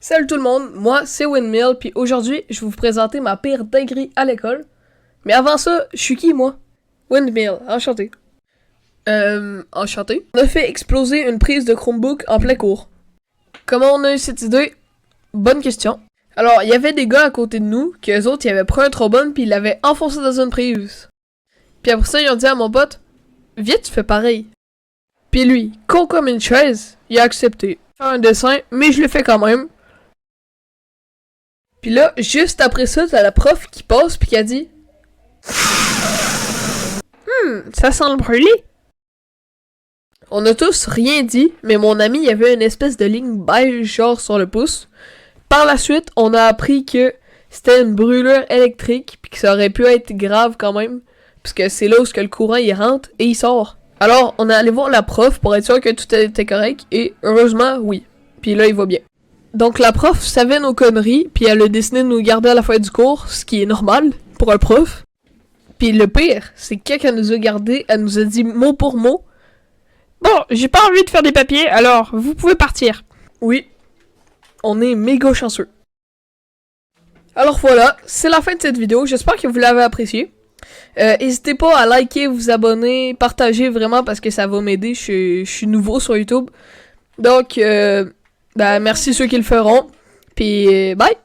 Salut tout le monde, moi c'est Windmill, puis aujourd'hui je vais vous présenter ma pire dinguerie à l'école. Mais avant ça, je suis qui moi? Windmill, enchanté. Enchanté. On a fait exploser une prise de Chromebook en plein cours. Comment on a eu cette idée? Bonne question. Alors, il y avait des gars à côté de nous, que eux autres, ils avaient pris un trombone puis ils l'avaient enfoncé dans une prise. Puis après ça, ils ont dit à mon pote, viens, tu fais pareil. Puis lui, con comme une chaise, il a accepté. Faire un dessin, mais je le fais quand même. Puis là, juste après ça, t'as la prof qui passe pis qui a dit ça sent le brûlé. On a tous rien dit, mais mon ami, il y avait une espèce de ligne beige genre sur le pouce. Par la suite, on a appris que c'était une brûlure électrique pis que ça aurait pu être grave quand même, puisque c'est là où le courant il rentre et il sort. Alors, on est allé voir la prof pour être sûr que tout était correct et heureusement, oui. Puis là, il va bien. Donc la prof savait nos conneries, puis elle a décidé de nous garder à la fin du cours, ce qui est normal pour un prof. Puis le pire, c'est que quand elle nous a gardés, elle nous a dit mot pour mot. Bon, j'ai pas envie de faire des papiers, alors vous pouvez partir. Oui, on est méga chanceux. Alors voilà, c'est la fin de cette vidéo, j'espère que vous l'avez appréciée. N'hésitez pas à liker, vous abonner, partager vraiment parce que ça va m'aider, je suis nouveau sur YouTube. Donc, merci ceux qui le feront. Puis, bye!